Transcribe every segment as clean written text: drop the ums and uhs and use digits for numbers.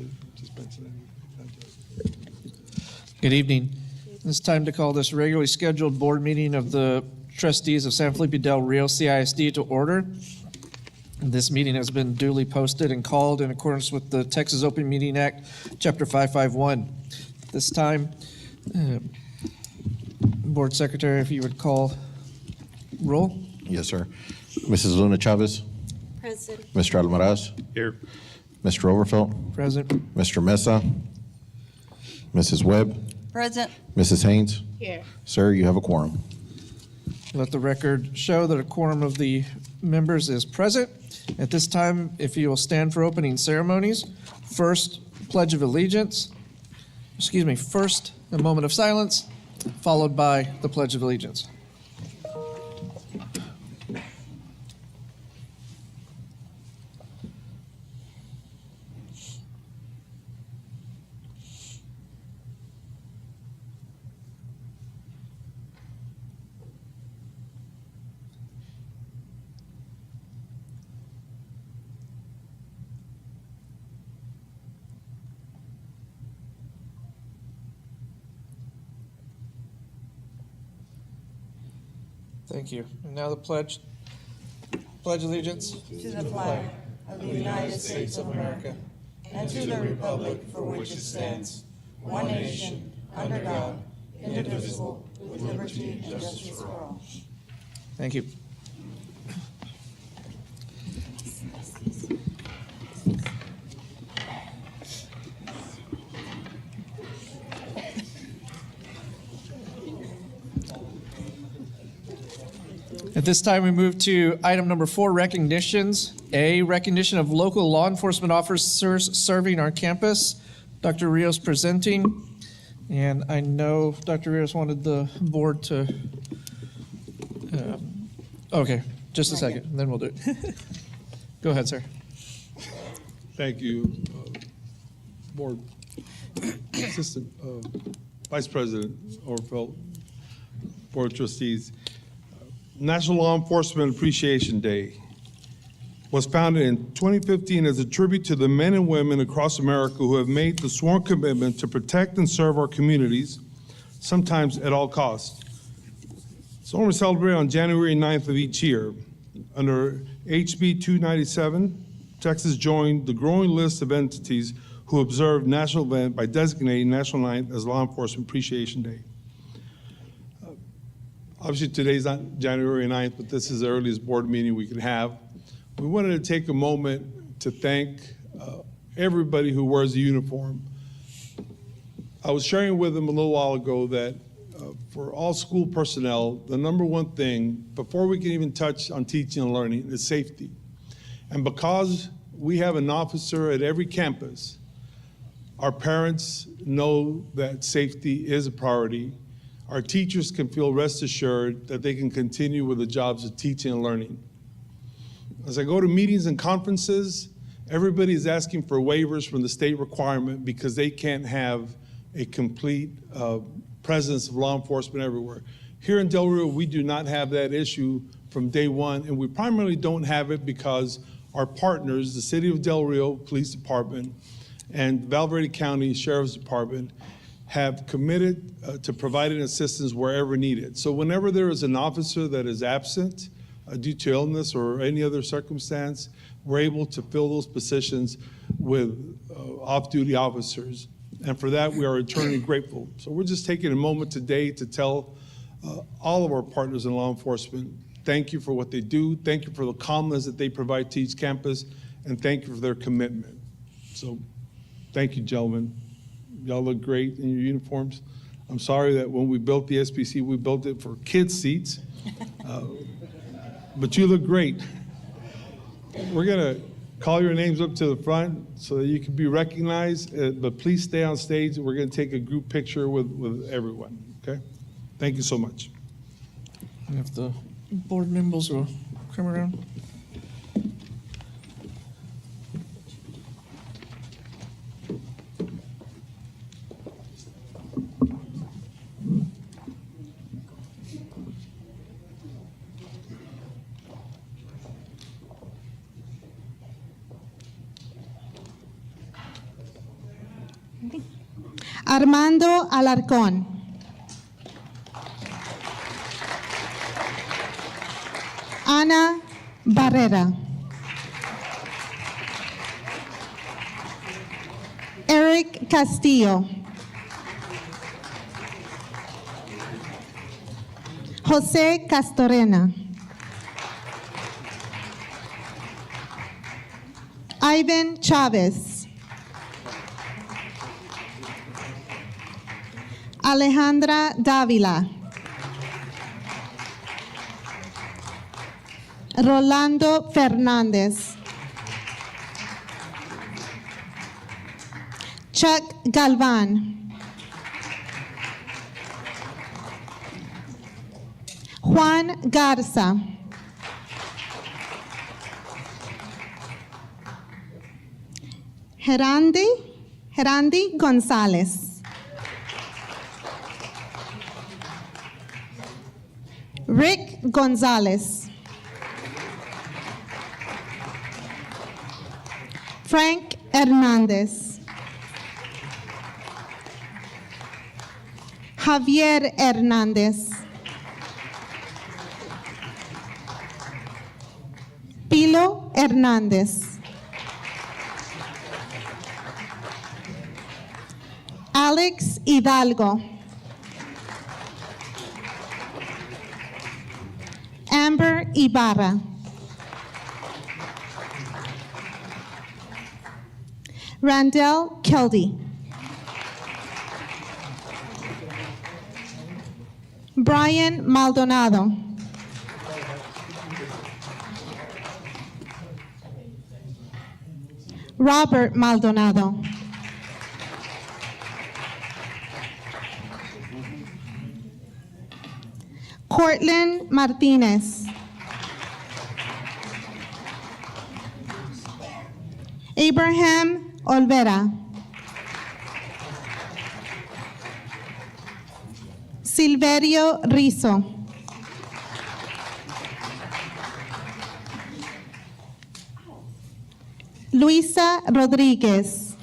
to just mention that. Good evening. It's time to call this regularly scheduled board meeting of the trustees of San Felipe Del Rio CISD to order. This meeting has been duly posted and called in accordance with the Texas Open Meeting Act, Chapter 551. This time, Board Secretary, if you would call roll. Yes, sir. Mrs. Luna Chavez. Present. Mr. Almaraz. Here. Mr. Overfelt. Present. Mr. Mesa. Mrs. Webb. Present. Mrs. Haynes. Here. Sir, you have a quorum. Let the record show that a quorum of the members is present. At this time, if you will stand for opening ceremonies, first, Pledge of Allegiance. First, a moment of silence, followed by the Pledge of Allegiance. Thank you. And now the pledge. Pledge allegiance to the flag of the United States of America and to the republic for which it stands, one nation, under God, indivisible, with liberty and justice for all. Thank you. At this time, we move to item number 4, recognitions. A, recognition of local law enforcement officers serving our campus. Dr. Rios presenting. And I know Dr. Rios wanted the board to, okay, just a second, and then we'll do it. Go ahead, sir. Thank you, Board Assistant Vice President Overfelt, Board of Trustees. National Law Enforcement Appreciation Day was founded in 2015 as a tribute to the men and women across America who have made the sworn commitment to protect and serve our communities, sometimes at all costs. It's only celebrated on January 9th of each year. Under HB 297, Texas joined the growing list of entities who observe national event by designating National Night as Law Enforcement Appreciation Day. Obviously, today's not January 9th, but this is the earliest board meeting we could have. We wanted to take a moment to thank everybody who wears a uniform. I was sharing with them a little while ago that for all school personnel, the number one thing, before we can even touch on teaching and learning, is safety. And because we have an officer at every campus, our parents know that safety is a priority. Our teachers can feel rest assured that they can continue with the jobs of teaching and learning. As I go to meetings and conferences, everybody is asking for waivers from the state requirement because they can't have a complete presence of law enforcement everywhere. Here in Del Rio, we do not have that issue from day one, and we primarily don't have it because our partners, the City of Del Rio Police Department and Val Verde County Sheriff's Department, have committed to providing assistance wherever needed. So whenever there is an officer that is absent due to illness or any other circumstance, we're able to fill those positions with off-duty officers. And for that, we are eternally grateful. So we're just taking a moment today to tell all of our partners in law enforcement, thank you for what they do, thank you for the calmness that they provide to each campus, and thank you for their commitment. So thank you, gentlemen. Y'all look great in your uniforms. I'm sorry that when we built the SPC, we built it for kids' seats, but you look great. We're gonna call your names up to the front so that you can be recognized, but please stay on stage. We're gonna take a group picture with everyone, okay? Thank you so much. And if the board members will come around. Armando Alarcón. Ana Barrera. Eric Castillo. José Castorena. Ivan Chavez. Alejandra Dávila. Rolando Fernández. Chuck Galván. Juan Garza. Gerandi González. Rick González. Frank Hernández. Javier Hernández. Pilo Hernández. Alex Hidalgo. Amber Ibarra. Randall Keldy. Brian Maldonado. Robert Maldonado. Cortland Martinez. Abraham Olvera. Silverio Rizo. Luisa Rodríguez.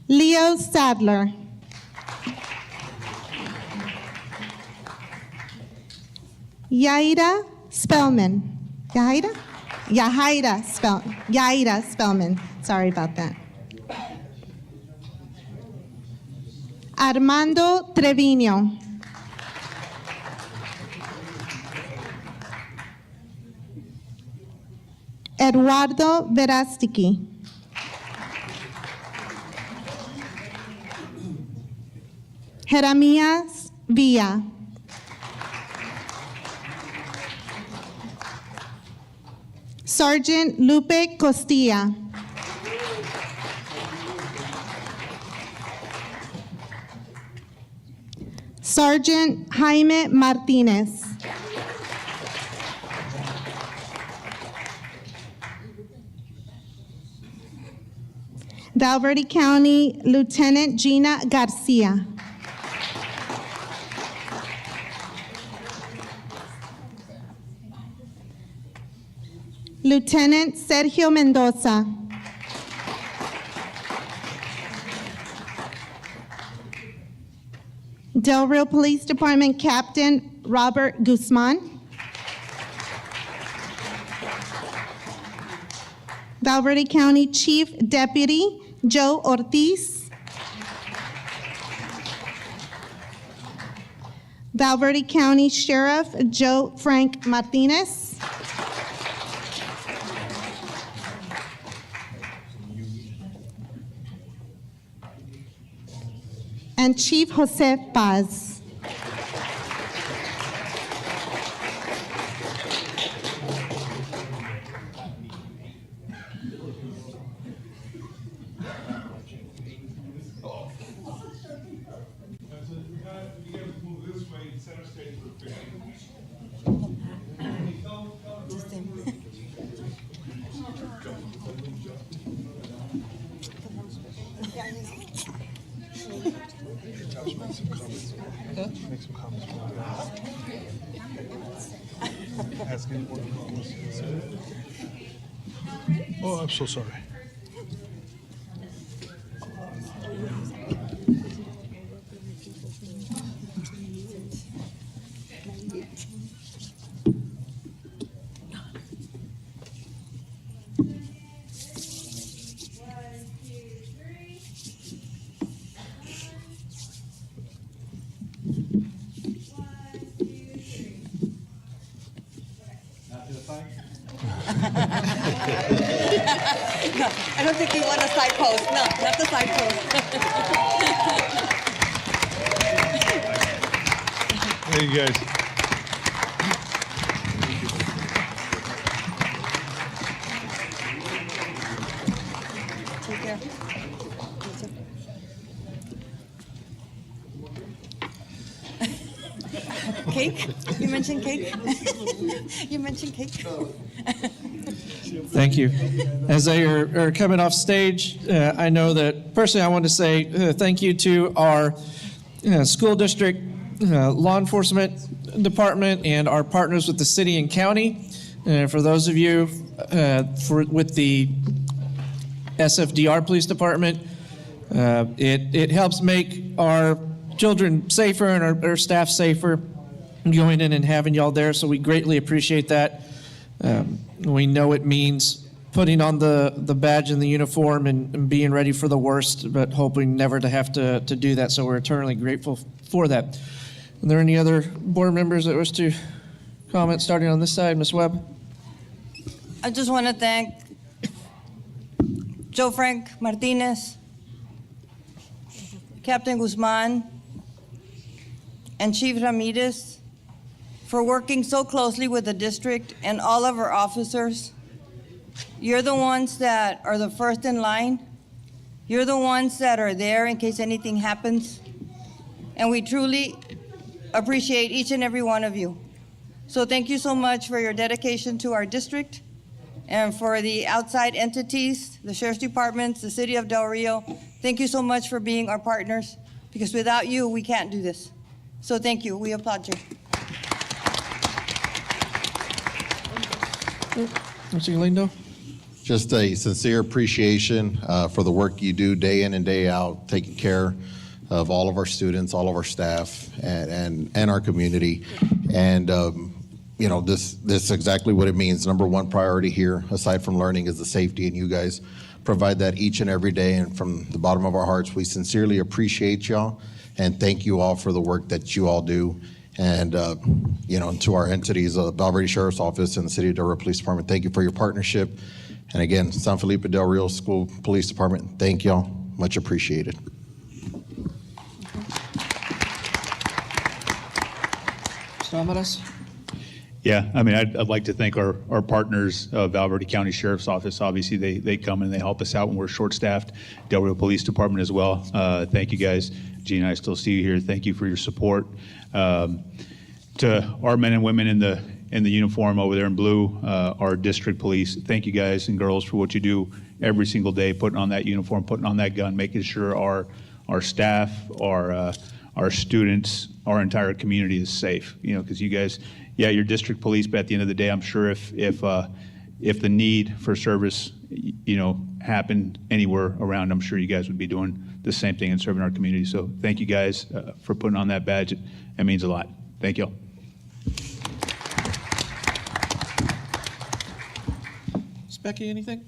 Leo Sadler. Yaira Spellman. Yahaira Spellman. Sorry about that. Armando Trevino. Eduardo Verastiki. Jeremías Villa. Sergeant Lupe Costilla. Sergeant Jaime Martinez. Valverde County Lieutenant Gina Garcia. Lieutenant Sergio Mendoza. Del Rio Police Department Captain Robert Guzman. Valverde County Chief Deputy Joe Ortiz. Valverde County Sheriff Joe Frank Martinez. And Chief Jose Paz. Oh, I'm so sorry. I don't think you want a side post. No, not the side post. Hey, you guys. Take care. Cake? You mentioned cake? You mentioned cake? Thank you. As they are coming off stage, I know that personally I want to say thank you to our school district, law enforcement department, and our partners with the city and county. For those of you with the SFDR Police Department, it helps make our children safer and our staff safer going in and having y'all there, so we greatly appreciate that. We know it means putting on the badge and the uniform and being ready for the worst, but hoping never to have to do that, so we're eternally grateful for that. Are there any other board members that wish to comment, starting on this side? Ms. Webb? I just want to thank Joe Frank Martinez, Captain Guzman, and Chief Ramirez for working so closely with the district and all of our officers. You're the ones that are the first in line. You're the ones that are there in case anything happens. And we truly appreciate each and every one of you. So thank you so much for your dedication to our district and for the outside entities, the sheriff's departments, the city of Del Rio. Thank you so much for being our partners, because without you, we can't do this. So thank you. We applaud you. Mr. Galindo? Just a sincere appreciation for the work you do day in and day out, taking care of all of our students, all of our staff, and our community. And you know, this is exactly what it means. Number one priority here, aside from learning, is the safety, and you guys provide that each and every day. And from the bottom of our hearts, we sincerely appreciate y'all and thank you all for the work that you all do. And, you know, to our entities, Valverde Sheriff's Office and the City of Del Rio Police Department, thank you for your partnership. And again, San Felipe Del Rio School Police Department, thank y'all. Much appreciated. Mr. Almaraz? Yeah, I mean, I'd like to thank our partners, Valverde County Sheriff's Office. Obviously, they come and they help us out when we're short-staffed. Del Rio Police Department as well. Thank you, guys. Gene, I still see you here. Thank you for your support. To our men and women in the uniform over there in blue, our district police, thank you guys and girls for what you do every single day, putting on that uniform, putting on that gun, making sure our staff, our students, our entire community is safe. You know, because you guys, yeah, you're district police, but at the end of the day, I'm sure if the need for service, you know, happened anywhere around, I'm sure you guys would be doing the same thing and serving our community. So thank you guys for putting on that badge. It means a lot. Thank you. Ms. Becky, anything?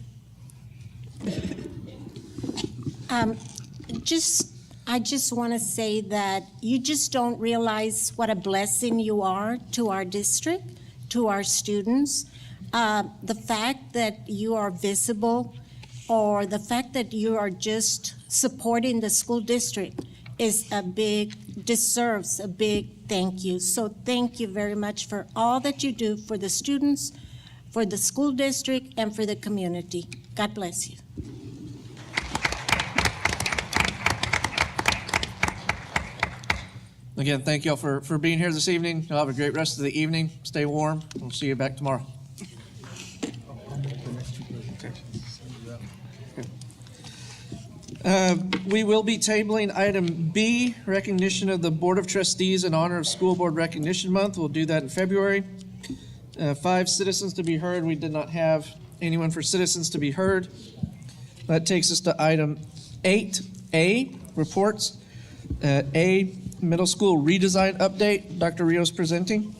I just want to say that you just don't realize what a blessing you are to our district, to our students. The fact that you are visible, or the fact that you are just supporting the school district deserves a big thank you. So thank you very much for all that you do for the students, for the school district, and for the community. God bless you. Again, thank you all for being here this evening. You'll have a great rest of the evening. Stay warm. We'll see you back tomorrow. We will be tabling item B, recognition of the Board of Trustees in honor of School Board Recognition Month. We'll do that in February. 5 citizens to be heard. We did not have Anyone for citizens to be heard? That takes us to item 8A, reports. A, middle school redesign update. Dr. Rios presenting.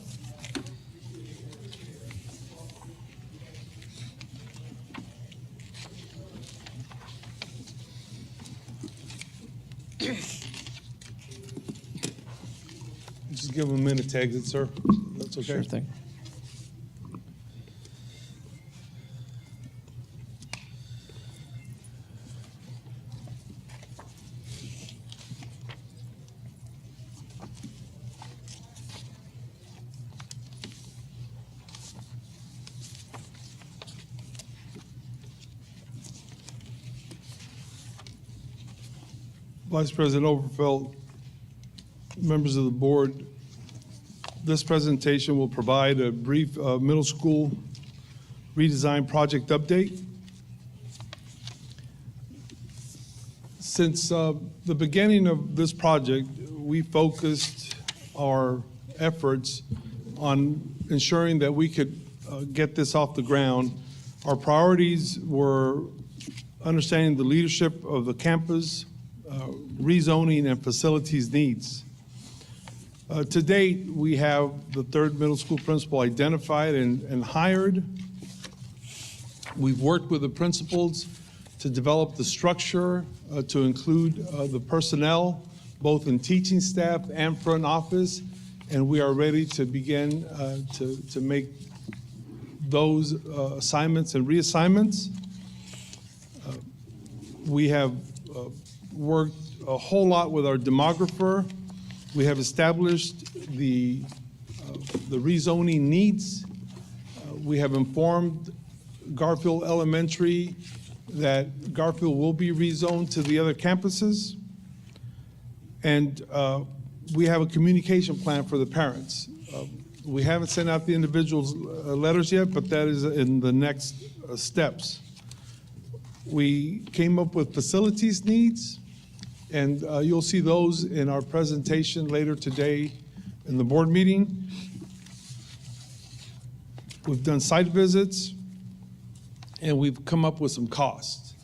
Just give them a minute to exit, sir. That's okay. Sure thing. Vice President Overfeld, members of the board, this presentation will provide a brief middle school redesign project update. Since the beginning of this project, we focused our efforts on ensuring that we could get this off the ground. Our priorities were understanding the leadership of the campus, rezoning and facilities needs. To date, we have the third middle school principal identified and hired. We've worked with the principals to develop the structure to include the personnel, both in teaching staff and front office, and we are ready to begin to make those assignments and reassignments. We have worked a whole lot with our demographer. We have established the rezoning needs. We have informed Garfield Elementary that Garfield will be rezoned to the other campuses. And we have a communication plan for the parents. We haven't sent out the individuals' letters yet, but that is in the next steps. We came up with facilities needs, and you'll see those in our presentation later today in the board meeting. We've done site visits, and we've come up with some costs.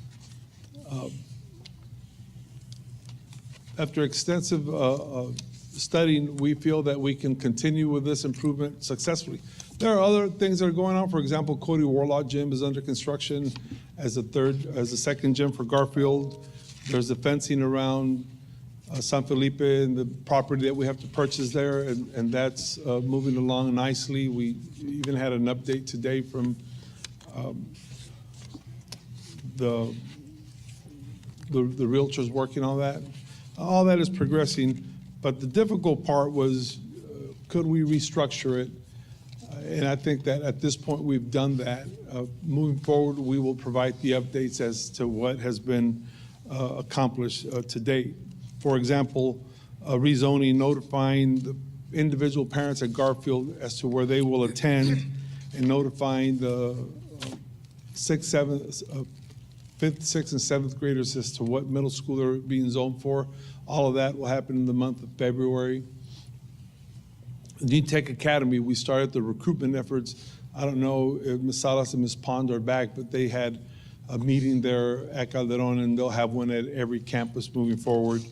After extensive studying, we feel that we can continue with this improvement successfully. There are other things that are going on. For example, Cody Warlock Gym is under construction as a second gym for Garfield. There's the fencing around San Felipe and the property that we have to purchase there, and that's moving along nicely. We even had an update today from the realtors working on that. All that is progressing, but the difficult part was, could we restructure it? And I think that at this point, we've done that. Moving forward, we will provide the updates as to what has been accomplished to date. For example, rezoning, notifying the individual parents at Garfield as to where they will attend, and notifying the 5th, 6th, and 7th graders as to what middle school they're being zoned for. All of that will happen in the month of February. Need Tech Academy, we started the recruitment efforts. I don't know if Ms. Salas and Ms. Pond are back, but they had a meeting there at Calderon, and they'll have one at every campus moving forward.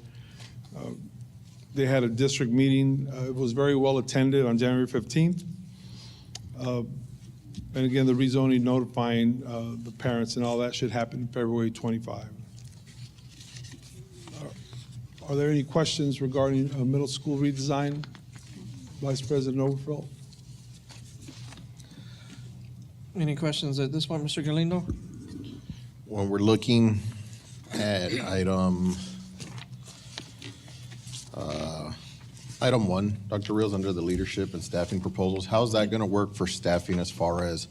They had a district meeting. It was very well attended on January 15th. And again, the rezoning, notifying the parents and all that should happen February 25. Are there any questions regarding middle school redesign? Vice President Overfeld? Any questions at this point, Mr. Galindo? When we're looking at item 1, Dr. Reels, under the leadership and staffing proposals, how's that going to work for staffing as far as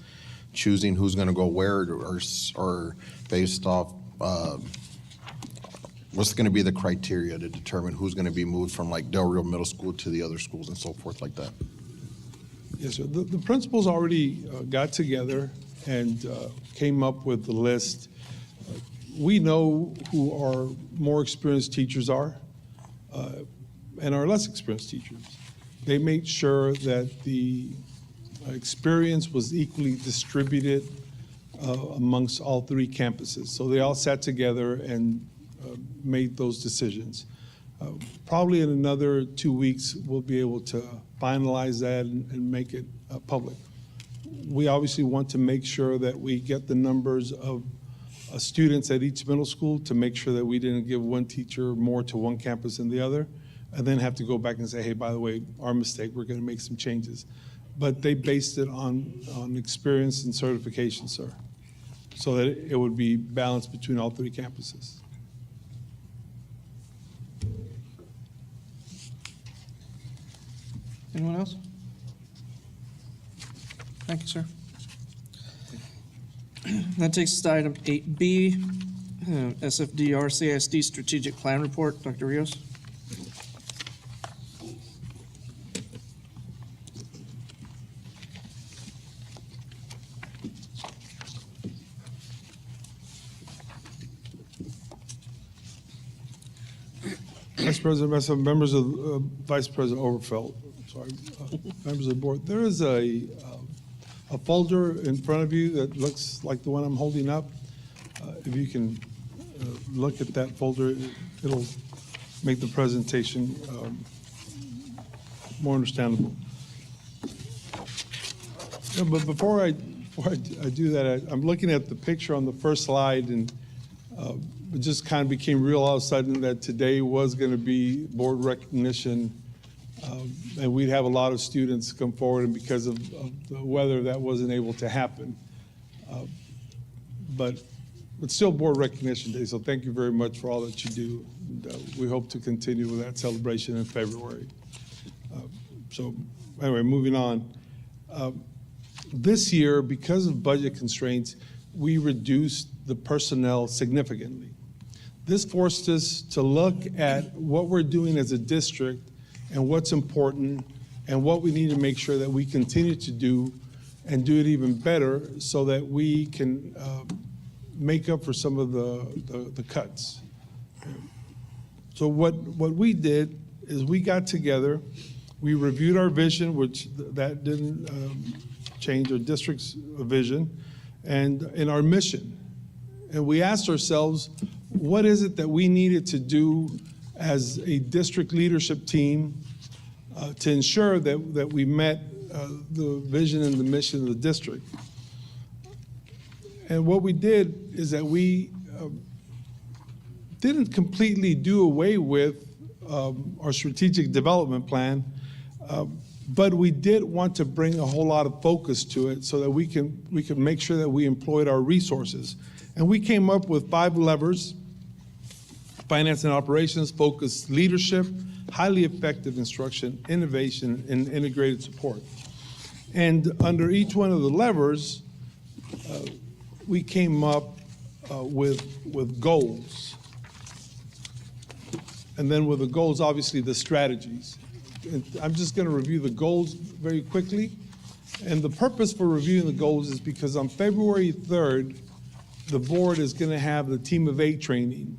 choosing who's going to go where, or based off what's going to be the criteria to determine who's going to be moved from like Del Rio Middle School to the other schools and so forth like that? Yes, sir. The principals already got together and came up with the list. We know who our more experienced teachers are and our less experienced teachers. They made sure that the experience was equally distributed amongst all three campuses. So they all sat together and made those decisions. Probably in another 2 weeks, we'll be able to finalize that and make it public. We obviously want to make sure that we get the numbers of students at each middle school to make sure that we didn't give one teacher more to one campus than the other, and then have to go back and say, hey, by the way, our mistake, we're going to make some changes. But they based it on experience and certification, sir, so that it would be balanced between all three campuses. Anyone else? Thank you, sir. That takes us to item 8B, SFDR-CISD Strategic Plan Report. Dr. Rios? Vice President Mesa, members of Vice President Overfelt, sorry, members of the board, there is a folder in front of you that looks like the one I'm holding up. If you can look at that folder, it'll make the presentation more understandable. Yeah, but before I do that, I'm looking at the picture on the first slide, and it just kind of became real all of a sudden that today was going to be board recognition, and we'd have a lot of students come forward, and because of the weather, that wasn't able to happen. But it's still Board Recognition Day, so thank you very much for all that you do. And, we hope to continue with that celebration in February. So anyway, moving on. This year, because of budget constraints, we reduced the personnel significantly. This forced us to look at what we're doing as a district and what's important and what we need to make sure that we continue to do and do it even better so that we can make up for some of the cuts. So what we did is we got together, we reviewed our vision, which that didn't change our district's vision, and in our mission. And we asked ourselves, what is it that we needed to do as a district leadership team to ensure that we met the vision and the mission of the district? And what we did is that we didn't completely do away with our strategic development plan, but we did want to bring a whole lot of focus to it so that we can make sure that we employed our resources. And we came up with 5 levers: finance and operations, focused leadership, highly effective instruction, innovation, and integrated support. And under each one of the levers, we came up with goals. And then with the goals, obviously the strategies. And I'm just going to review the goals very quickly. And the purpose for reviewing the goals is because on February 3rd, the board is going to have the Team of 8 training.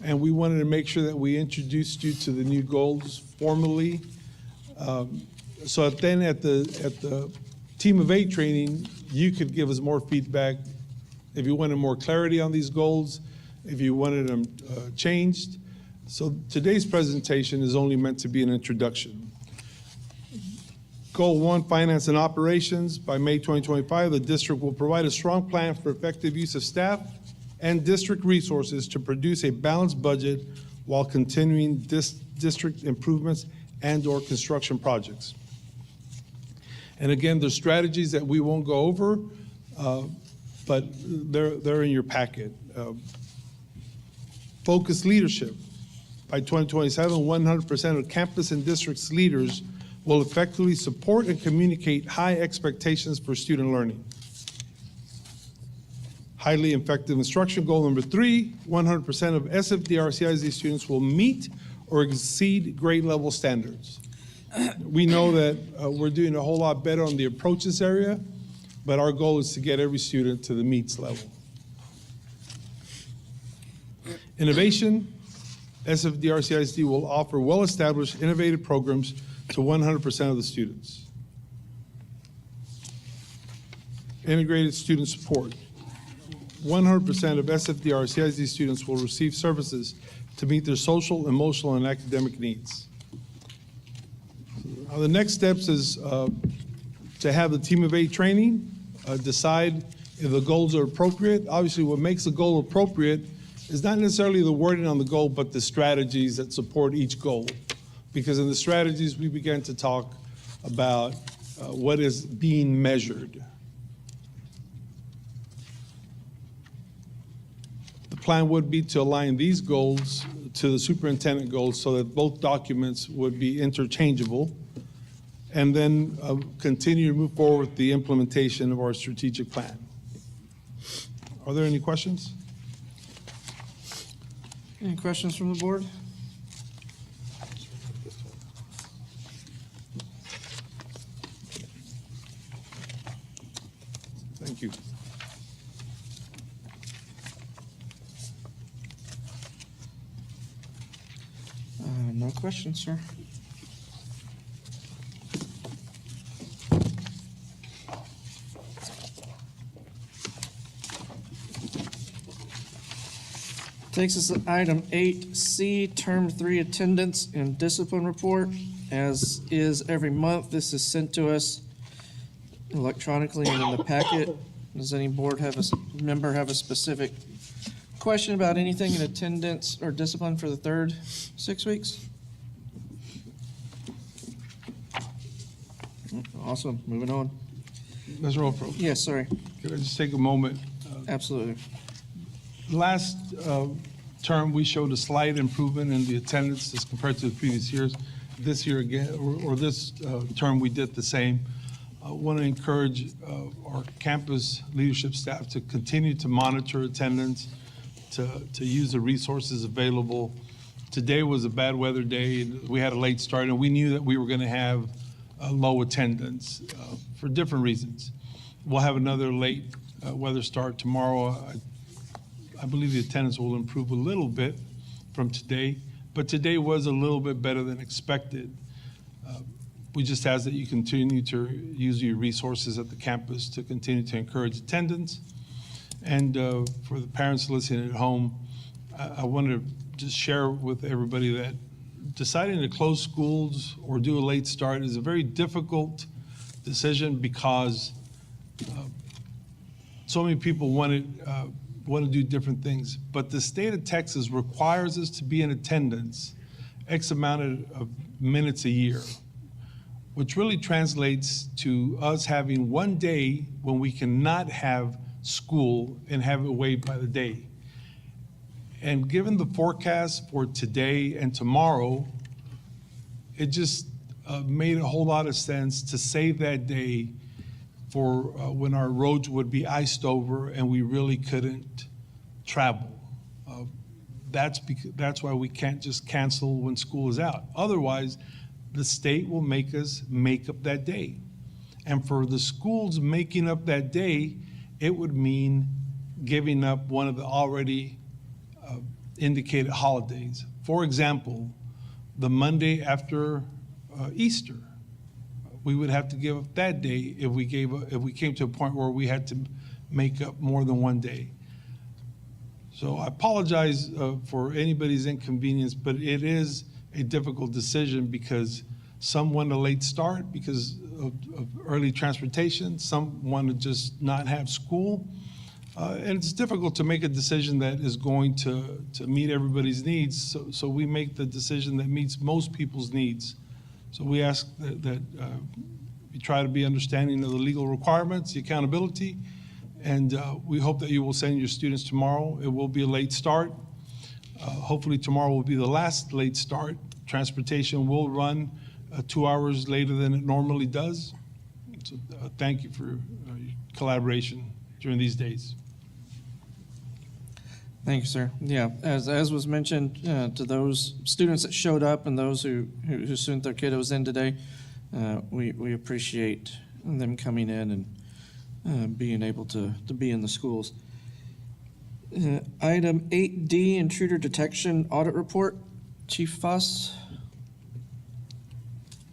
And we wanted to make sure that we introduced you to the new goals formally. So then at the Team of 8 training, you could give us more feedback if you wanted more clarity on these goals, if you wanted them changed. So today's presentation is only meant to be an introduction. Goal 1, finance and operations. By May 2025, the district will provide a strong plan for effective use of staff and district resources to produce a balanced budget while continuing district improvements and/or construction projects. And again, there's strategies that we won't go over, but they're in your packet. Focused leadership. By 2027, 100% of campus and district's leaders will effectively support and communicate high expectations for student learning. Highly effective instruction. Goal number 3, 100% of SFDR-CISD students will meet or exceed grade level standards. We know that we're doing a whole lot better on the approaches area, but our goal is to get every student to the meets level. Innovation. SFDR-CISD will offer well-established innovative programs to 100% of the students. Integrated student support. 100% of SFDR-CISD students will receive services to meet their social, emotional, and academic needs. Now, the next steps is to have the team of 8 training, decide if the goals are appropriate. Obviously, what makes a goal appropriate is not necessarily the wording on the goal, but the strategies that support each goal. Because in the strategies, we began to talk about what is being measured. The plan would be to align these goals to the superintendent goals so that both documents would be interchangeable, and then continue to move forward with the implementation of our strategic plan. Are there any questions? Any questions from the board? Thank you. No questions, sir. Takes us to item 8C, Term 3 Attendance and Discipline Report. As is every month, this is sent to us electronically and in the packet. Does any board member have a specific question about anything in attendance or discipline for the third 6 weeks? Awesome, moving on. Mr. Renfro, Yes, sorry, could I just take a moment? absolutely. Last term, we showed a slight improvement in the attendance as compared to the previous years. This year again, or this term, we did the same. I want to encourage our campus leadership staff to continue to monitor attendance, to use the resources available. Today was a bad weather day. We had a late start, and we knew that we were going to have low attendance for different reasons. We'll have another late weather start tomorrow. I believe the attendance will improve a little bit from today, but today was a little bit better than expected. We just ask that you continue to use your resources at the campus to continue to encourage attendance. And for the parents listening at home, I want to just share with everybody that deciding to close schools or do a late start is a very difficult decision because so many people want to do different things. But the state of Texas requires us to be in attendance X amount of minutes a year, which really translates to us having one day when we cannot have school and have it waived by the day. And given the forecast for today and tomorrow, it just made a whole lot of sense to save that day for when our roads would be iced over and we really couldn't travel. That's why we can't just cancel when school is out. Otherwise, the state will make us make up that day. And for the schools making up that day, it would mean giving up one of the already indicated holidays. For example, the Monday after Easter, we would have to give up that day if we came to a point where we had to make up more than one day. So I apologize for anybody's inconvenience, but it is a difficult decision because some want a late start because of early transportation, some want to just not have school. And it's difficult to make a decision that is going to meet everybody's needs. So we make the decision that meets most people's needs. So we ask that we try to be understanding of the legal requirements, the accountability, and we hope that you will send your students tomorrow. It will be a late start. Hopefully tomorrow will be the last late start. Transportation will run 2 hours later than it normally does. So thank you for your collaboration during these days. Thank you, sir. Yeah, as was mentioned, to those students that showed up and those who sent their kiddos in today, we appreciate them coming in and being able to be in the schools. Item 8D, Intruder Detection Audit Report. Chief Foss.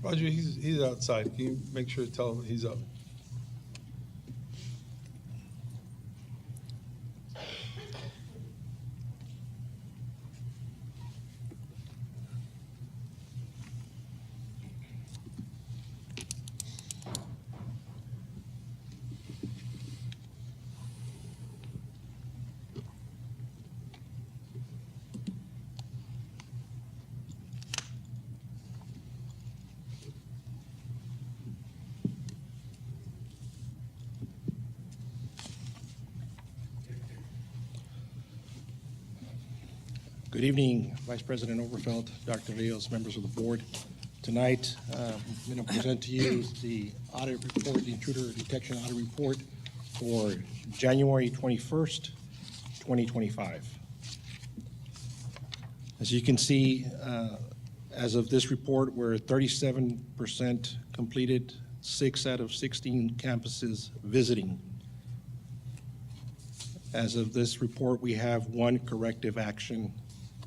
Roger, he's outside. Can you make sure to tell him that he's up? Good evening, Vice President Overfelt, Dr. Rios, members of the board. Tonight, I'm going to present to you the audit report, the intruder detection audit report for January 21st, 2025. As you can see, as of this report, we're 37% completed, 6 out of 16 campuses visiting. As of this report, we have 1 corrective action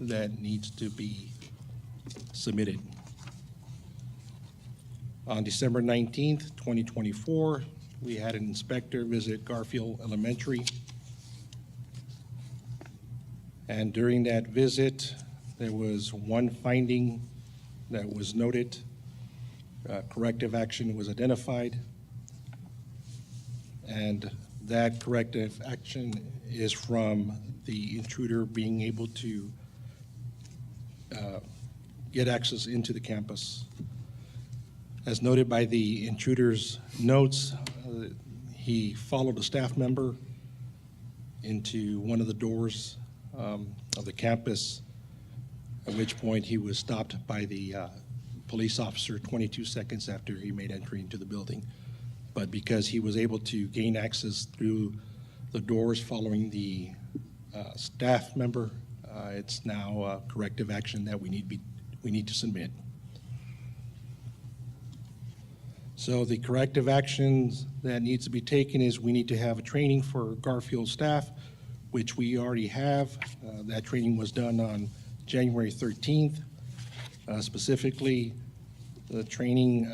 that needs to be submitted. On December 19th, 2024, we had an inspector visit Garfield Elementary. And during that visit, there was 1 finding that was noted. Corrective action was identified. And that corrective action is from the intruder being able to get access into the campus. As noted by the intruder's notes, he followed a staff member into one of the doors of the campus, at which point he was stopped by the police officer 22 seconds after he made entry into the building. But because he was able to gain access through the doors following the staff member, it's now a corrective action that we need to submit. So the corrective actions that needs to be taken is we need to have a training for Garfield staff, which we already have. That training was done on January 13th. Specifically, the training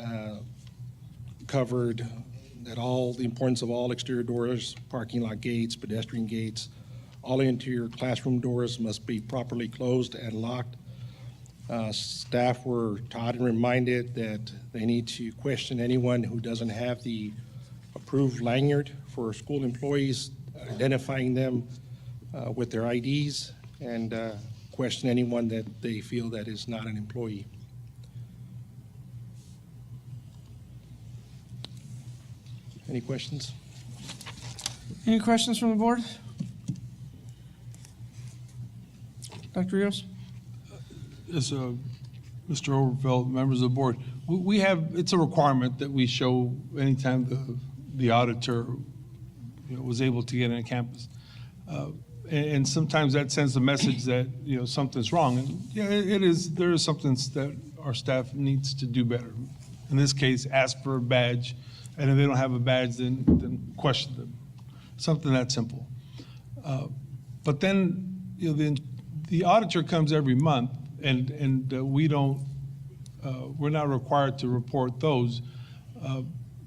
covered that all the importance of all exterior doors, parking lot gates, pedestrian gates, all interior classroom doors must be properly closed and locked. Staff were taught and reminded that they need to question anyone who doesn't have the approved lanyard for school employees, identifying them with their IDs, and question anyone that they feel that is not an employee. Any questions? Any questions from the board? Dr. Rios? Yes, Mr. Overfelt, members of the board, we have, it's a requirement that we show anytime the auditor was able to get on campus. And sometimes that sends a message that, something's wrong. And yeah, there is something that our staff needs to do better. In this case, ask for a badge, and if they don't have a badge, then question them. Something that simple. But then, the auditor comes every month, and we're not required to report those.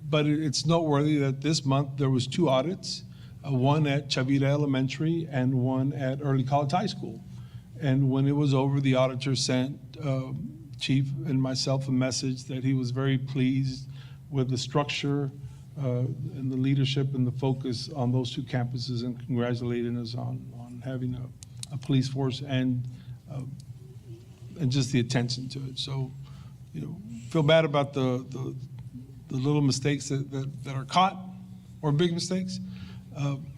But it's noteworthy that this month there was 2 audits, one at Chavira Elementary and one at Early College High School. And when it was over, the auditor sent Chief and myself a message that he was very pleased with the structure and the leadership and the focus on those 2 campuses, and congratulating us on having a police force and just the attention to it. So, feel bad about the little mistakes that are caught, or big mistakes,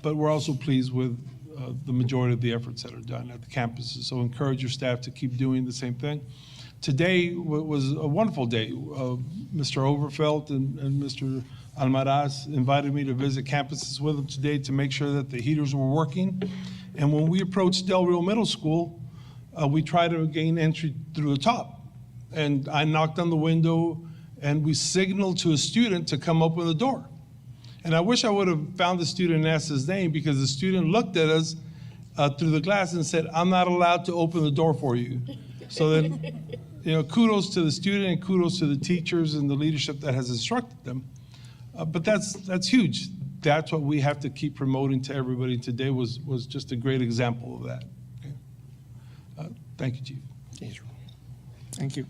but we're also pleased with the majority of the efforts that are done at the campuses. So encourage your staff to keep doing the same thing. Today was a wonderful day. Mr. Overfelt and Mr. Almaraz invited me to visit campuses with them today to make sure that the heaters were working. And when we approached Del Rio Middle School, we tried to gain entry through the top. And I knocked on the window, and we signaled to a student to come open the door. And I wish I would have found the student and asked his name, because the student looked at us through the glass and said, "I'm not allowed to open the door for you." So then, kudos to the student and kudos to the teachers and the leadership that has instructed them. But that's huge. That's what we have to keep promoting to everybody. Today was just a great example of that. Okay. Thank you, Chief. Yes, sir. Thank you.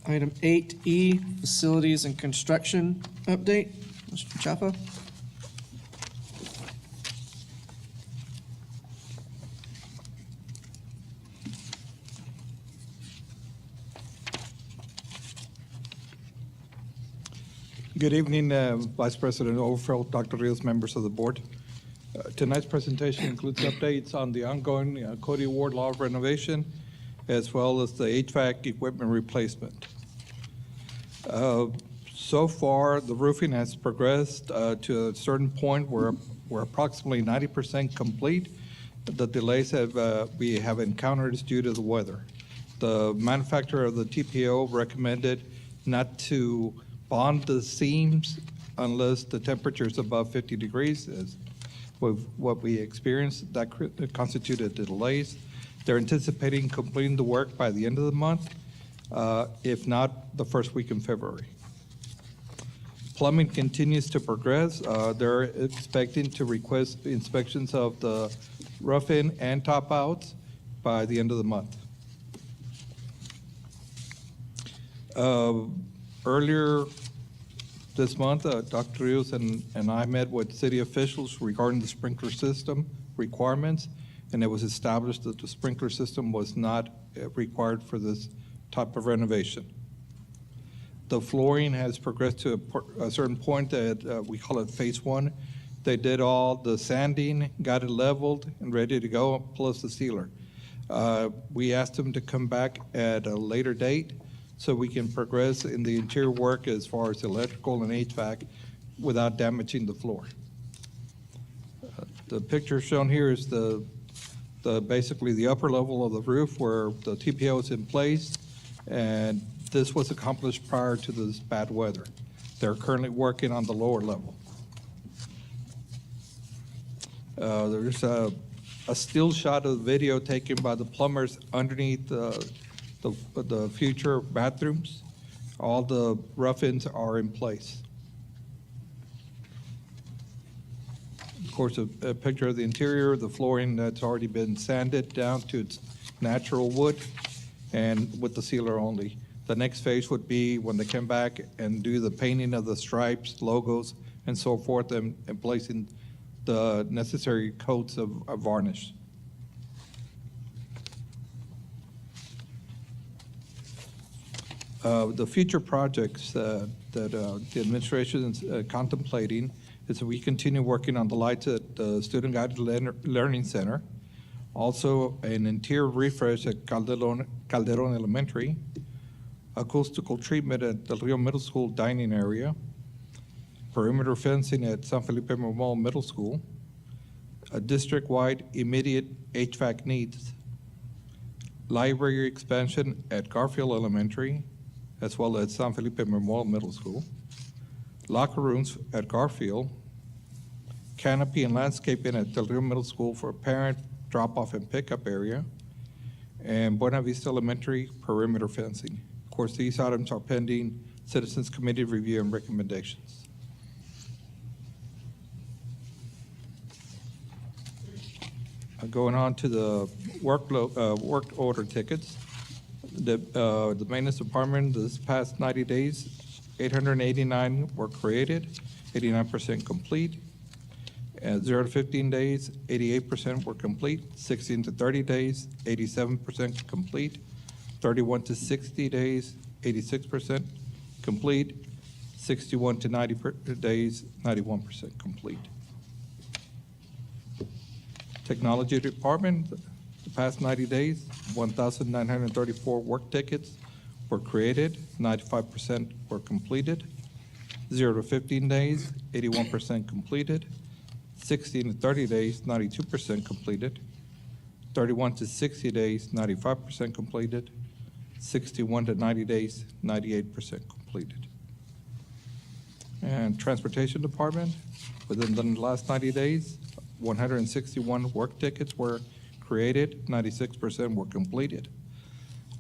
Item 8E, facilities and construction update. Mr. Chapa? Good evening, Vice President Overfelt, Dr. Rios, members of the board. Tonight's presentation includes updates on the ongoing Cody Ward Law renovation, as well as the HVAC equipment replacement. So far, the roofing has progressed to a certain point where we're approximately 90% complete. The delays we have encountered is due to the weather. The manufacturer of the TPO recommended not to bond the seams unless the temperature is above 50 degrees, as with what we experienced, that constituted delays. They're anticipating completing the work by the end of the month, if not the first week in February. Plumbing continues to progress. They're expecting to request inspections of the rough-in and top-outs by the end of the month. Earlier this month, Dr. Rios and I met with city officials regarding the sprinkler system requirements, and it was established that the sprinkler system was not required for this type of renovation. The flooring has progressed to a certain point that we call it phase one. They did all the sanding, got it leveled and ready to go, plus the sealer. We asked them to come back at a later date so we can progress in the interior work as far as electrical and HVAC without damaging the floor. The picture shown here is basically the upper level of the roof where the TPO is in place, and this was accomplished prior to this bad weather. They're currently working on the lower level. There's a still shot of the video taken by the plumbers underneath the future bathrooms. All the rough-ins are in place. Of course, a picture of the interior, the flooring that's already been sanded down to its natural wood and with the sealer only. The next phase would be when they come back and do the painting of the stripes, logos, and so forth, and placing the necessary coats of varnish. The future projects that the administration is contemplating is that we continue working on the lights at the Student Guided Learning Center, also an interior refresh at Calderon Elementary, acoustical treatment at the Rio Middle School dining area, perimeter fencing at San Felipe Memorial Middle School, a district-wide immediate HVAC needs, library expansion at Garfield Elementary, as well as San Felipe Memorial Middle School, locker rooms at Garfield, canopy and landscaping at Del Rio Middle School for parent drop-off and pickup area, and Buena Vista Elementary perimeter fencing. Of course, these items are pending Citizens Committee review and recommendations. Going on to the work order tickets. The maintenance department, this past 90 days, 889 were created, 89% complete. At 0 to 15 days, 88% were complete. 16 to 30 days, 87% complete. 31 to 60 days, 86% complete. 61 to 90 days, 91% complete. Technology department, the past 90 days, 1,934 work tickets were created, 95% were completed. 0 to 15 days, 81% completed. 16 to 30 days, 92% completed. 31 to 60 days, 95% completed. 61 to 90 days, 98% completed. And transportation department, within the last 90 days, 161 work tickets were created, 96% were completed.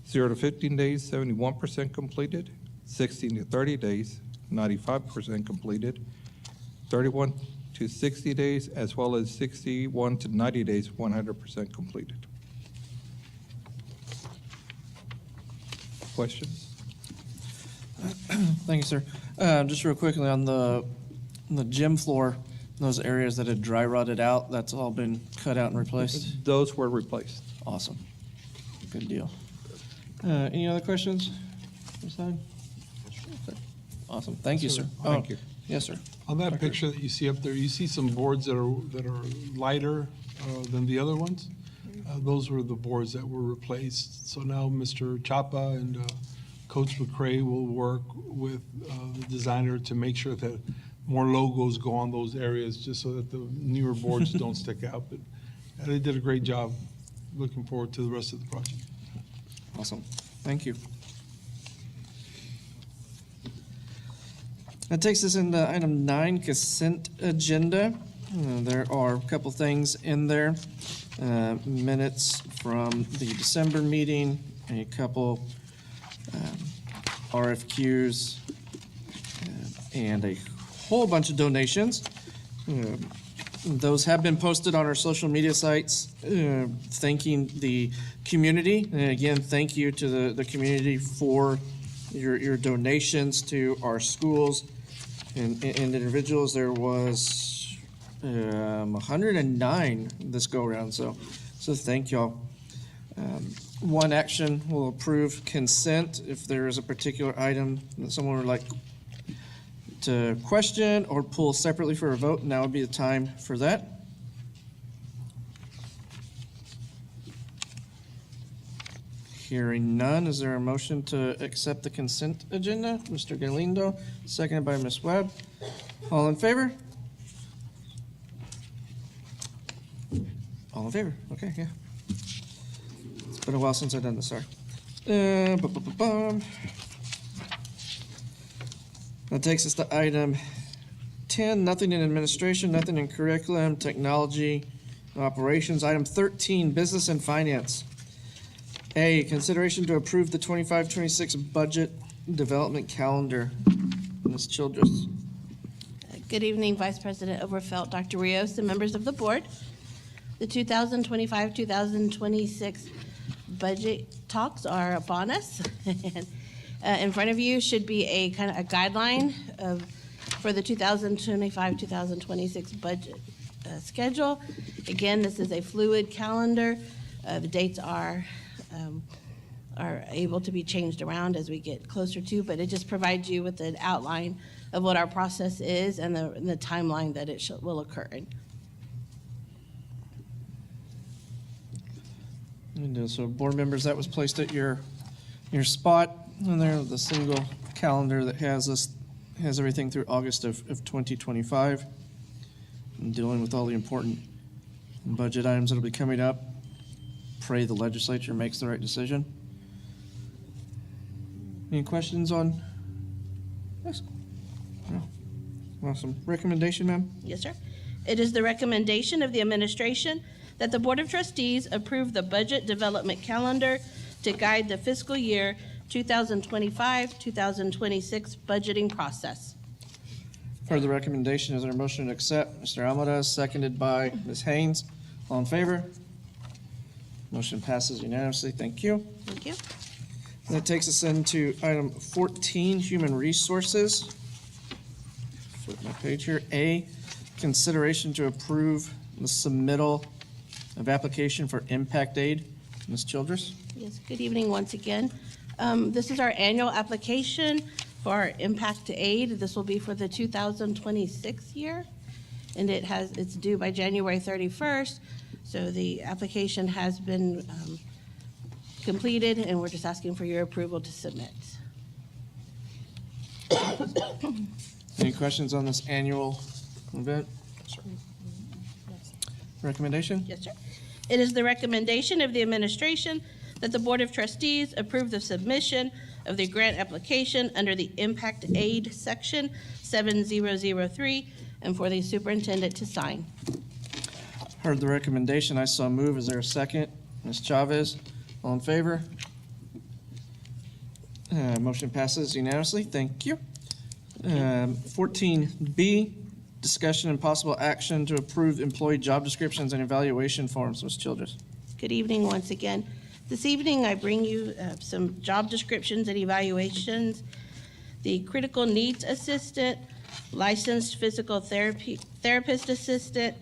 0 to 15 days, 71% completed. 16 to 30 days, 95% completed. 31 to 60 days, as well as 61 to 90 days, 100% completed. Questions? Thank you, sir. Just real quickly on the gym floor, those areas that had dry rotted out, that's all been cut out and replaced? Those were replaced. Awesome. Good deal. Any other questions? This side? Awesome. Thank you, sir. Thank you. Yes, sir. On that picture that you see up there, you see some boards that are lighter than the other ones. Those were the boards that were replaced. So now Mr. Chapa and Coach McCray will work with the designer to make sure that more logos go on those areas, just so that the newer boards don't stick out. But they did a great job. Looking forward to the rest of the project. Awesome. Thank you. That takes us into item 9, consent agenda. There are a couple things in there. Minutes from the December meeting, a couple RFQs, and a whole bunch of donations. Those have been posted on our social media sites, thanking the community. And again, thank you to the community for your donations to our schools and individuals. There was 109 this go-around, so thank y'all. One action will approve consent if there is a particular item that someone would like to question or pull separately for a vote. Now would be the time for that. Hearing none, is there a motion to accept the consent agenda? Mr. Galindo, seconded by Ms. Webb. All in favor? All in favor? Okay, yeah. It's been a while since I've done this, sorry. That takes us to item 10, nothing in administration, nothing in curriculum, technology, operations. Item 13, business and finance. A, consideration to approve the 25-26 budget development calendar. Ms. Childress. Good evening, Vice President Overfelt, Dr. Rios, and members of the board. The 2025-2026 budget talks are upon us. In front of you should be a kind of a guideline for the 2025-2026 budget schedule. Again, this is a fluid calendar. The dates are able to be changed around as we get closer to, but it just provides you with an outline of what our process is and the timeline that it will occur in. And so, board members, that was placed at your spot, and there, the single calendar that has everything through August of 2025, and dealing with all the important budget items that'll be coming up. Pray the legislature makes the right decision. Any questions on this? No. Awesome. Recommendation, ma'am? Yes, sir. It is the recommendation of the administration that the Board of Trustees approve the budget development calendar to guide the fiscal year 2025-2026 budgeting process. For the recommendation, is there a motion to accept? Mr. Almaraz, seconded by Ms. Haynes. All in favor? Motion passes unanimously. Thank you. Thank you. And that takes us into item 14, human resources. Flip my page here. A, consideration to approve the submittal of application for impact aid. Ms. Childress? Yes, good evening once again. This is our annual application for our impact aid. This will be for the 2026 year, and it's due by January 31st. So the application has been completed, and we're just asking for your approval to submit. Any questions on this annual event? Recommendation? Yes, sir. It is the recommendation of the administration that the Board of Trustees approve the submission of the grant application under the Impact Aid Section 7003 and for the superintendent to sign. Heard the recommendation. I so move. Is there a second? Ms. Chavez, all in favor? Motion passes unanimously. Thank you. 14B, discussion and possible action to approve employee job descriptions and evaluation forms. Ms. Childress. Good evening once again. This evening, I bring you some job descriptions and evaluations. The critical needs assistant, licensed physical therapist assistant,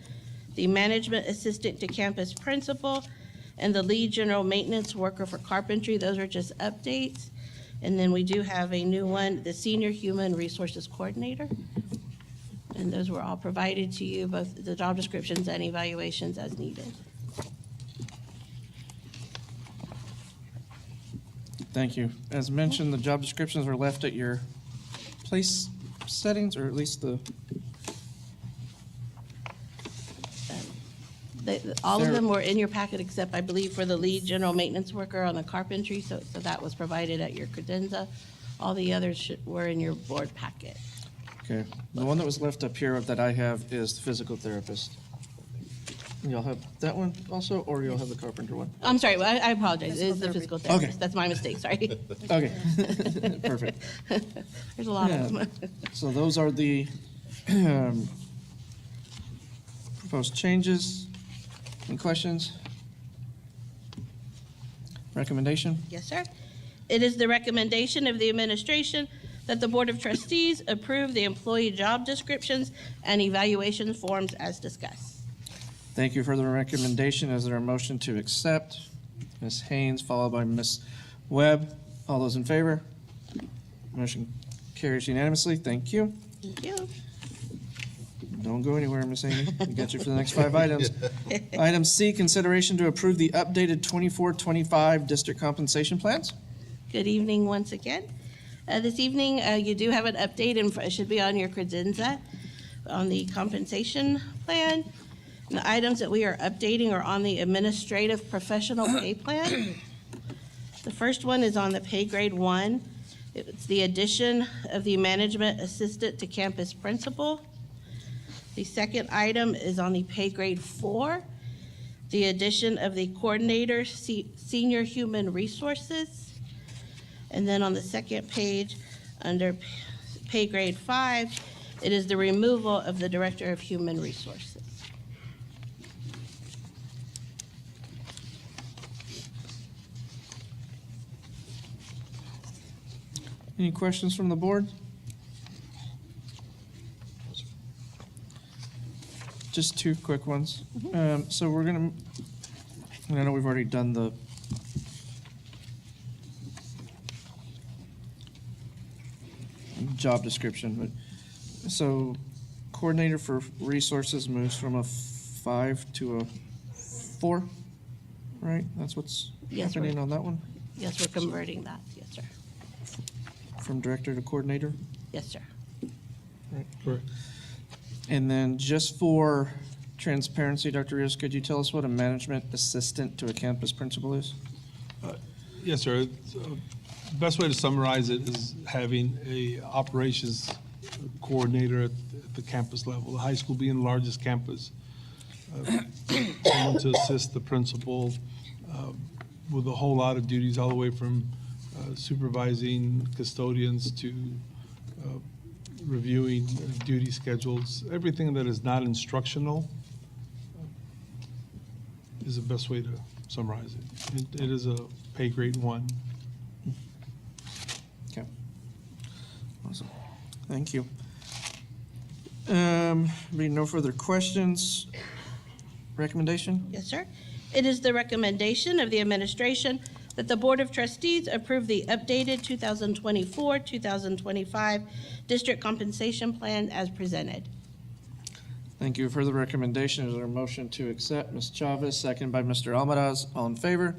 the management assistant to campus principal, and the lead general maintenance worker for carpentry. Those are just updates. And then we do have a new one, the senior human resources coordinator. And those were all provided to you, both the job descriptions and evaluations as needed. Thank you. As mentioned, the job descriptions were left at your place settings, or at least the, All of There- them were in your packet, except I believe for the lead general maintenance worker on the carpentry, so that was provided at your credenza. All the others were in your board packet. okay. The one that was left up here that I have is the physical therapist. Y'all have that one also, or you'll have the carpenter one? I'm sorry, I apologize, it is the physical therapist. Okay. That's my mistake, sorry. Okay, perfect. There's a lot of them. So those are the proposed changes. Any questions? Recommendation? Yes, sir. It is the recommendation of the administration that the Board of Trustees approve the employee job descriptions and evaluation forms as discussed. Thank you for the recommendation. Is there a motion to accept? Ms. Haynes, followed by Ms. Webb. All those in favor? Motion carries unanimously. Thank you. Thank you. Don't go anywhere, Ms. Amy. We got you for the next 5 items. Item C, consideration to approve the updated 24-25 district compensation plans. Good evening once again. This evening, you do have an update, and it should be on your credenza on the compensation plan. And the items that we are updating are on the administrative professional pay plan. The first one is on the pay grade 1. It's the addition of the management assistant to campus principal. The second item is on the pay grade 4, the addition of the coordinator, senior human resources. And then on the second page, under pay grade 5, it is the removal of the director of human resources. Any questions from the board? Just 2 quick ones. So we're gonna, and I know we've already done the job description, but, so coordinator for resources moves from a 5 to a 4, right? That's what's Yes, happening on that one, Yes, we're converting that. Yes, sir. from director to coordinator? Yes, sir. Correct. And then just for transparency, Dr. Rios, could you tell us what a management assistant to a campus principal is? Yes, sir. Best way to summarize it is having a operations coordinator at the campus level, the high school being the largest campus. Someone to assist the principal with a whole lot of duties, all the way from supervising custodians to reviewing duty schedules. Everything that is not instructional is the best way to summarize it. It is a pay grade 1. Okay. Awesome. Thank you. Being no further questions, recommendation? Yes, sir. It is the recommendation of the administration that the Board of Trustees approve the updated 2024-2025 district compensation plan as presented. Thank you for the recommendation. Is there a motion to accept? Ms. Chavez, second by Mr. Almaraz. All in favor?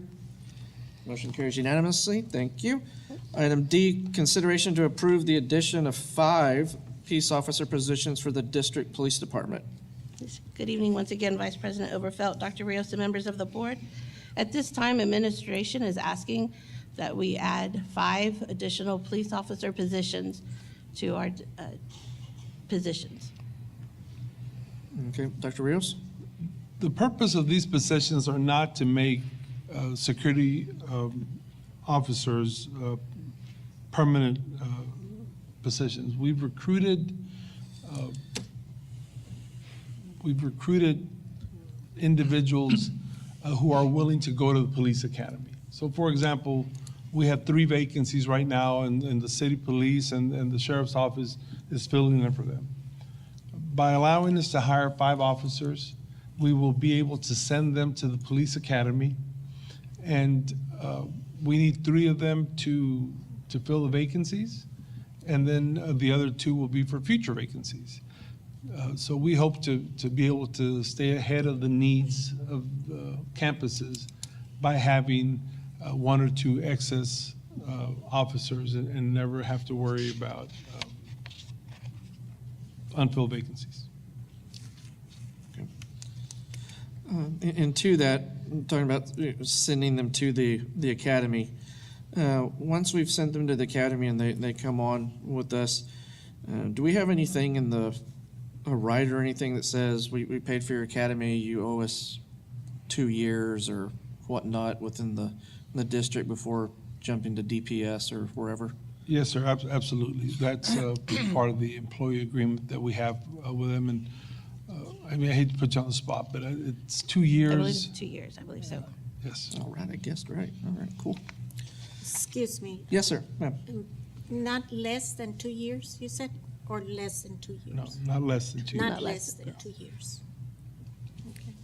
Motion carries unanimously. Thank you. Item D, consideration to approve the addition of 5 peace officer positions for the district police department. Good evening once again, Vice President Overfelt, Dr. Rios, and members of the board. At this time, administration is asking that we add 5 additional police officer positions to our positions. Okay, Dr. Rios? The purpose of these positions are not to make security officers permanent positions. We've recruited individuals who are willing to go to the police academy. So, for example, we have 3 vacancies right now, and the city police and the sheriff's office is filling in for them. By allowing us to hire 5 officers, we will be able to send them to the police academy, and we need 3 of them to fill the vacancies, and then the other 2 will be for future vacancies. So we hope to be able to stay ahead of the needs of campuses by having one or two excess officers and never have to worry about unfilled vacancies. And to that, talking about sending them to the academy, once we've sent them to the academy and they come on with us, do we have anything in a right or anything that says we paid for your academy, you owe us 2 years or whatnot within the district before jumping to DPS or wherever? Yes, sir, absolutely. That's part of the employee agreement that we have with them. And I mean, I hate to put you on the spot, but it's 2 years. I believe it's 2 years, I believe so. Yes. All right, I guessed right. All right, cool. Excuse me, Yes, sir, ma'am. not less than 2 years, you said, or less than 2 No, years? not less than 2 years. Not less less than- than 2 years. Okay.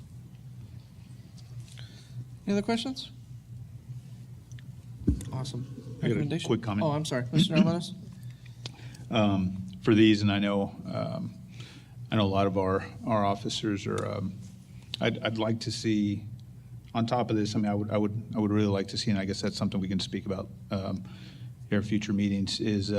Any other questions? Awesome. I got a Recommendation? quick comment. Oh, I'm sorry. Mr. Almanis? For these, and I know a lot of our officers are, I'd like to see, on top of this, I mean, I would really like to see, and I guess that's something we can speak about here at future meetings, is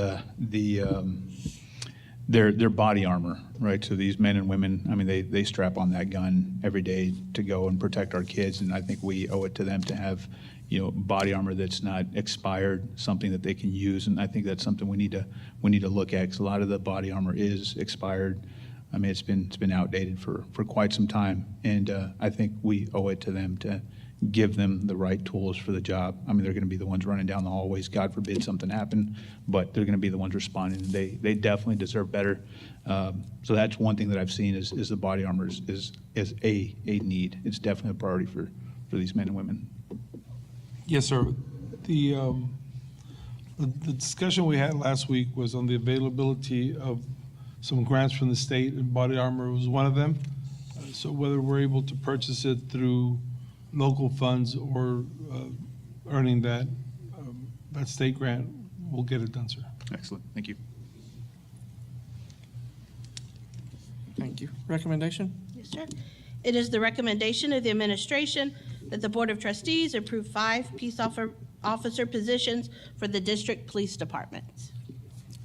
their body armor, right? So these men and women, I mean, they strap on that gun every day to go and protect our kids, and I think we owe it to them to have, body armor that's not expired, something that they can use, and I think that's something we need to look at, because a lot of the body armor is expired. I mean, it's been outdated for quite some time, and I think we owe it to them to give them the right tools for the job. I mean, they're going to be the ones running down the hallways. God forbid something happen, but they're going to be the ones responding. They definitely deserve better. So that's one thing that I've seen is the body armor is a need. It's definitely a priority for these men and women. Yes, sir. The discussion we had last week was on the availability of some grants from the state, and body armor was one of them. So whether we're able to purchase it through local funds or earning that state grant, we'll get it done, sir. Excellent. Thank you. Thank you. Recommendation? Yes, sir. It is the recommendation of the administration that the Board of Trustees approve 5 peace officer positions for the district police department.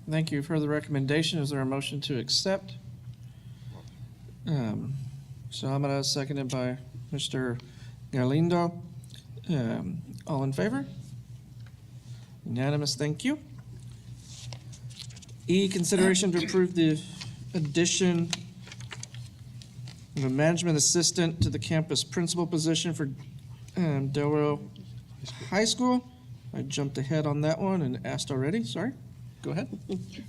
Thank you for the recommendation. Is there a motion to accept? So Amara, seconded by Mr. Galindo. All in favor? Unanimous, thank you. E, consideration to approve the addition of a management assistant to the campus principal position for Del Rio High School. I jumped ahead on that one and asked already, sorry. Go ahead.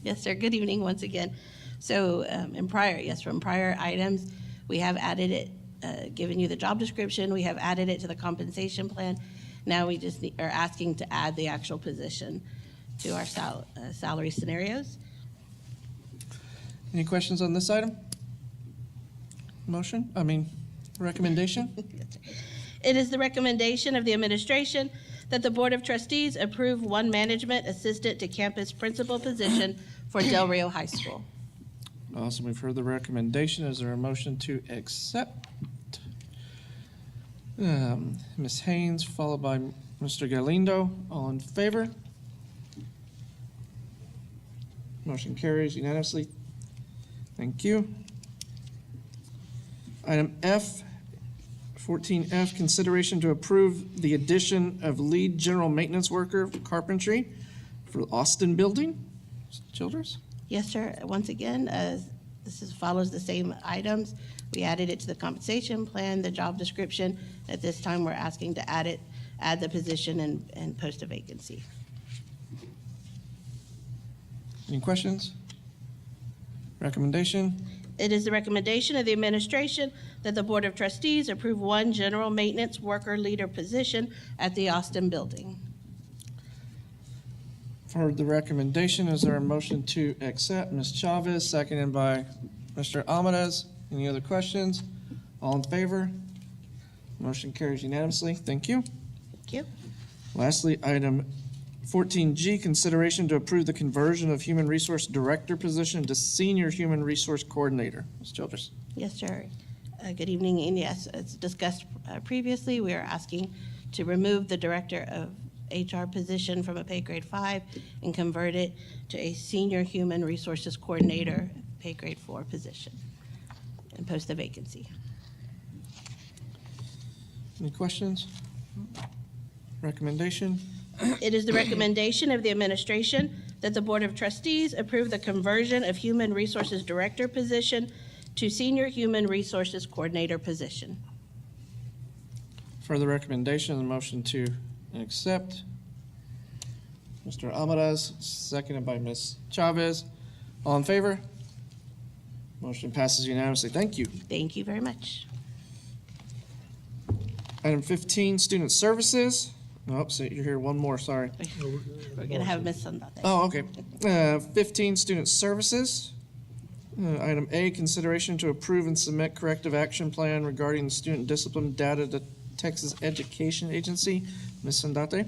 Yes, sir. Good evening once again. So from prior items, we have added it, given you the job description, we have added it to the compensation plan. Now we just are asking to add the actual position to our salary scenarios. Any questions on this item? Recommendation? It is the recommendation of the administration that the Board of Trustees approve 1 management assistant to campus principal position for Del Rio High School. Awesome, we've heard the recommendation. Is there a motion to accept? Ms. Haynes, followed by Mr. Galindo. All in favor? Motion carries unanimously. Thank you. Item F, 14F, consideration to approve the addition of lead general maintenance worker for carpentry for Austin Building. Childers? Yes, sir. Once again, follows the same items. We added it to the compensation plan, the job description. At this time, we're asking to add the position and post a vacancy. Any questions? Recommendation? It is the recommendation of the administration that the Board of Trustees approve 1 general maintenance worker leader position at the Austin Building. For the recommendation, is there a motion to accept? Ms. Chavez, seconded by Mr. Almaraz. Any other questions? All in favor? Motion carries unanimously. Thank you. Thank you. Lastly, item 14G, consideration to approve the conversion of Human Resource Director position to Senior Human Resource Coordinator. Ms. Childress. Yes, sir. Good evening, and yes, as discussed previously, we are asking to remove the Director of HR position from a pay grade 5 and convert it to a Senior Human Resources Coordinator, pay grade 4 position, and post the vacancy. Any questions? Recommendation? It is the recommendation of the administration that the Board of Trustees approve the conversion of Human Resources Director position to Senior Human Resources Coordinator position. For the recommendation, the motion to accept. Mr. Almaraz, seconded by Ms. Chavez. All in favor? Motion passes unanimously. Thank you. Thank you very much. Item 15, Student Services. Oh, so you're here one more, sorry. We're going to have Ms. Sundate. Oh, okay. 15, Student Services. Item A, consideration to approve and submit corrective action plan regarding the student discipline data to Texas Education Agency. Ms. Sandate?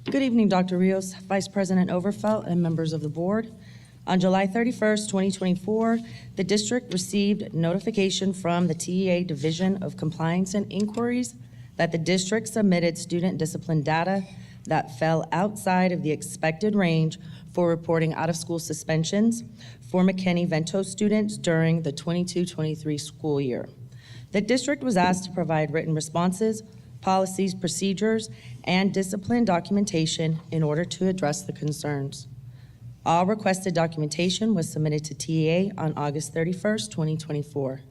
Good evening, Dr. Rios, Vice President Overfelt, and members of the board. On July 31st, 2024, the district received notification from the TEA Division of Compliance and Inquiries that the district submitted student discipline data that fell outside of the expected range for reporting out-of-school suspensions for McKinney-Vento students during the 22-23 school year. The district was asked to provide written responses, policies, procedures, and discipline documentation in order to address the concerns. All requested documentation was submitted to TEA on August 31st, 2024.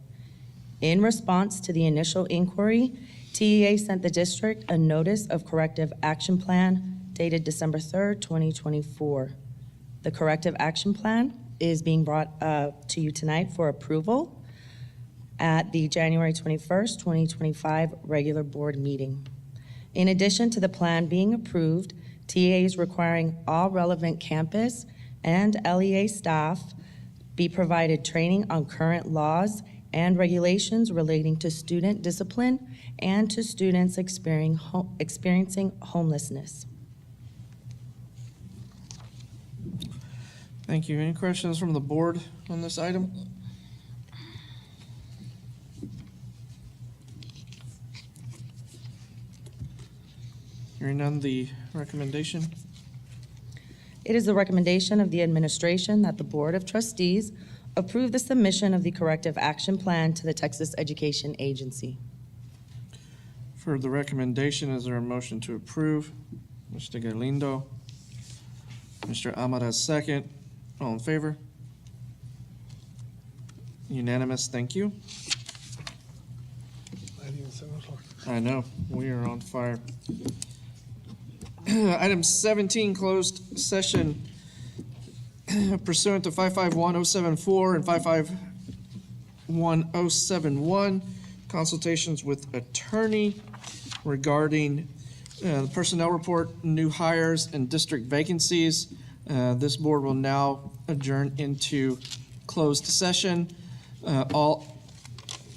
In response to the initial inquiry, TEA sent the district a notice of corrective action plan dated December 3rd, 2024. The corrective action plan is being brought to you tonight for approval at the January 21st, 2025 regular board meeting. In addition to the plan being approved, TEA is requiring all relevant campus and LEA staff be provided training on current laws and regulations relating to student discipline and to students experiencing homelessness. Thank you. Any questions from the board on this item? Hearing none, the recommendation? It is the recommendation of the administration that the Board of Trustees approve the submission of the corrective action plan to the Texas Education Agency. For the recommendation, is there a motion to approve? Mr. Galindo. Mr. Amadas, second. All in favor? Unanimous, thank you. I know, we are on fire. Item 17, closed session pursuant to 551074 and 551071, consultations with attorney regarding the personnel report, new hires, and district vacancies. This board will now adjourn into closed session. All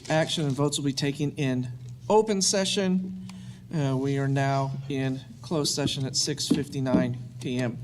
action and votes will be taken in open session. We are now in closed session at 6:59 p.m.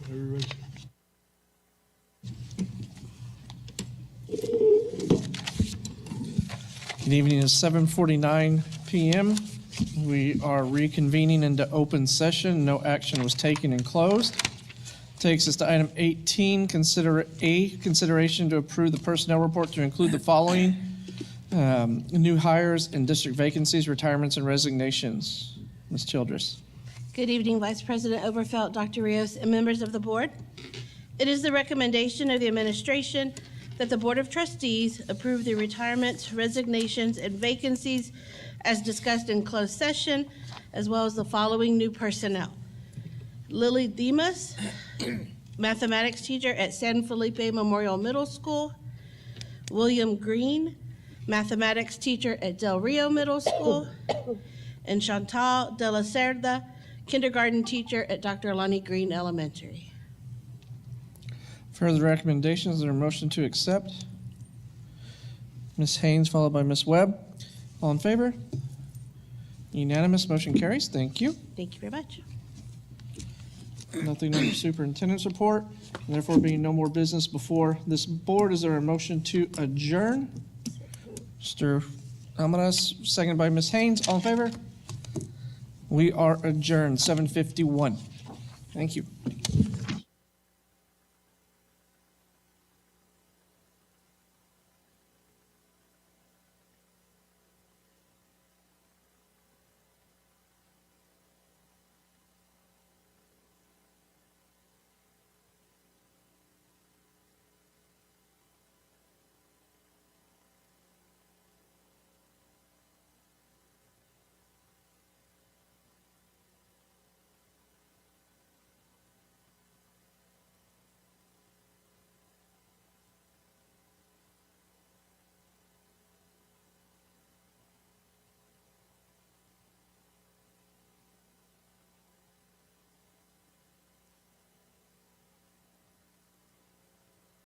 everybody. Good evening, it's 7:49 PM. We are reconvening into open session. No action was taken and closed. Takes us to item 18, consideration to approve the personnel report to include the following: new hires and district vacancies, retirements, and resignations. Ms. Childress. Good evening, Vice President Overfelt, Dr. Rios, and members of the board. It is the recommendation of the administration that the Board of Trustees approve the retirements, resignations, and vacancies as discussed in closed session, as well as the following new personnel. Lily Demas, mathematics teacher at San Felipe Memorial Middle School. William Green, mathematics teacher at Del Rio Middle School. And Chantal De La Cerda, kindergarten teacher at Dr. Lonnie Green Elementary. Further recommendations, is there a motion to accept? Ms. Haynes, followed by Ms. Webb. All in favor? Unanimous, motion carries. Thank you. Thank you very much. Nothing on the superintendent's report, and therefore being no more business before this board, is there a motion to adjourn? Mr. Amadas, seconded by Ms. Haynes. All in favor? We are adjourned, 7:51. Thank you.